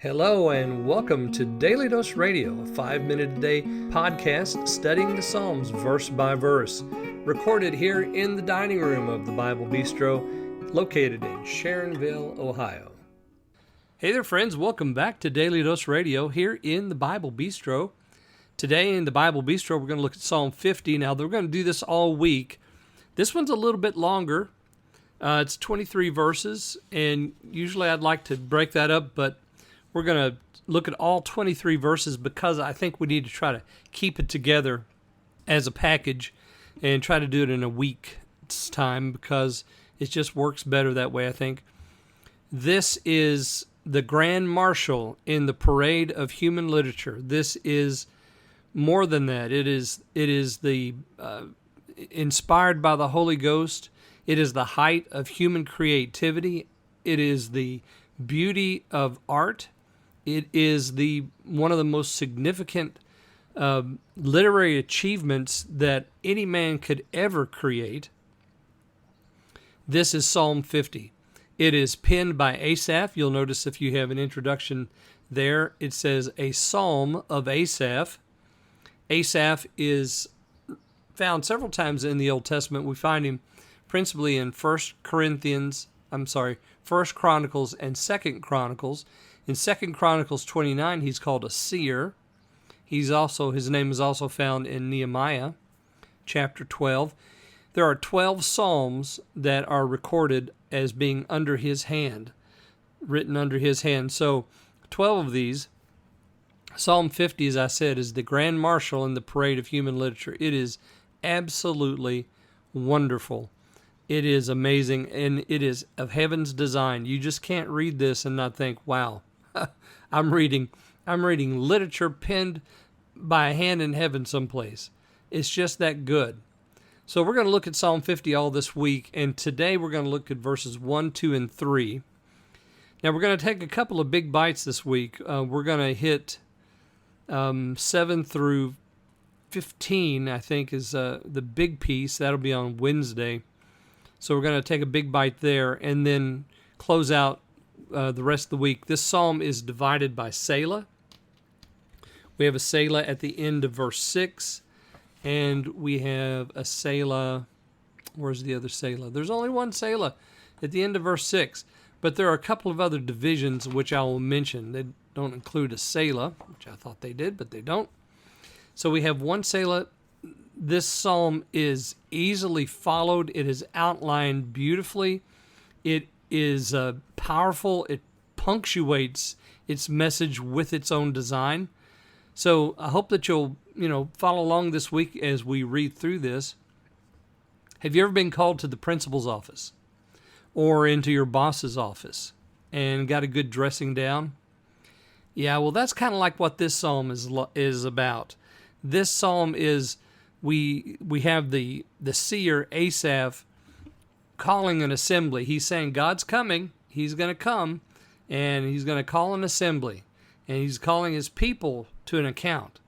Hello and welcome to Daily Dose Radio, a 5-minute-a-day podcast studying the Psalms verse by verse, recorded here in the dining room of the Bible Bistro, located in Sharonville, Ohio. Hey there friends, welcome back to Daily Dose Radio here in the Bible Bistro. Today in the Bible Bistro we're going to look at Psalm 50. Now we're going to do this all week. This one's a little bit longer. It's 23 verses, and usually I'd like to break that up, but we're going to look at all 23 verses because I think we need to try to keep it together as a package and try to do it in a week's time because it just works better that way, I think. This is the grand marshal in the parade of human literature. This is more than that. It is the inspired by the Holy Ghost. It is the height of human creativity. It is the beauty of art. It is one of the most significant literary achievements that any man could ever create. This is Psalm 50. It is penned by Asaph. You'll notice if you have an introduction there, it says a psalm of Asaph. Asaph is found several times in the Old Testament. We find him principally in 1 Chronicles and 2 Chronicles. In 2 Chronicles 29, he's called a seer. His name is also found in Nehemiah chapter 12. There are 12 psalms that are recorded as being under his hand, written under his hand. So 12 of these, Psalm 50, as I said, is the grand marshal in the parade of human literature. It is absolutely wonderful. It is amazing, and it is of heaven's design. You just can't read this and not think, wow, I'm reading literature penned by a hand in heaven someplace. It's just that good. So we're going to look at Psalm 50 all this week, and today we're going to look at verses 1, 2, and 3. Now we're going to take a couple of big bites this week. We're going to hit 7 through 15, I think, is the big piece. That'll be on Wednesday. So we're going to take a big bite there and then close out the rest of the week. This psalm is divided by Selah. We have a Selah at the end of verse 6, and we have a Selah. Where's the other Selah? There's only one Selah at the end of verse 6, but there are a couple of other divisions which I will mention. They don't include a Selah, which I thought they did, but they don't. So we have one Selah. This psalm is easily followed. It is outlined beautifully. It is powerful. It punctuates its message with its own design. So I hope that you'll, follow along this week as we read through this. Have you ever been called to the principal's office or into your boss's office and got a good dressing down? Yeah, well, that's kind of like what this psalm is about. This psalm is we have the seer Asaph calling an assembly. He's saying God's coming. He's going to come, and he's going to call an assembly, and he's calling his people to an account.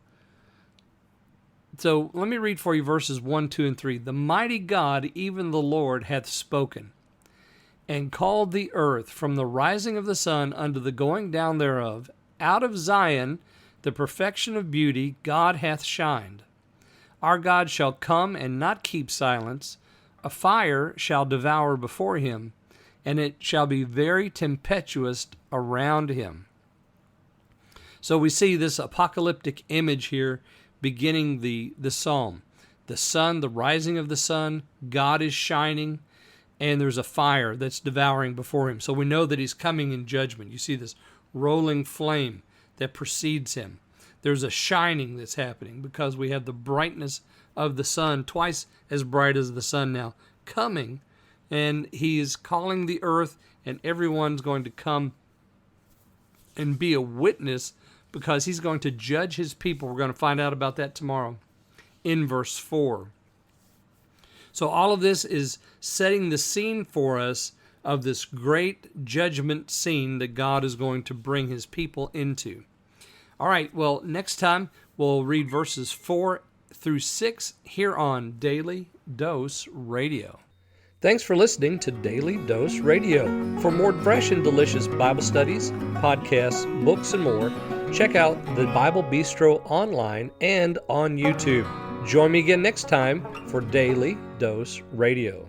So let me read for you verses 1, 2, and 3. The mighty God, even the Lord, hath spoken, and called the earth from the rising of the sun unto the going down thereof. Out of Zion, the perfection of beauty, God hath shined. Our God shall come and not keep silence. A fire shall devour before him, and it shall be very tempestuous around him. So we see this apocalyptic image here beginning the psalm. The sun, the rising of the sun, God is shining, and there's a fire that's devouring before him. So we know that he's coming in judgment. You see this rolling flame that precedes him. There's a shining that's happening because we have the brightness of the sun, twice as bright as the sun now, coming. And he is calling the earth, and everyone's going to come and be a witness because he's going to judge his people. We're going to find out about that tomorrow in verse 4. So all of this is setting the scene for us of this great judgment scene that God is going to bring his people into. All right, well, next time we'll read verses 4 through 6 here on Daily Dose Radio. Thanks for listening to Daily Dose Radio. For more fresh and delicious Bible studies, podcasts, books, and more, check out the Bible Bistro online and on YouTube. Join me again next time for Daily Dose Radio.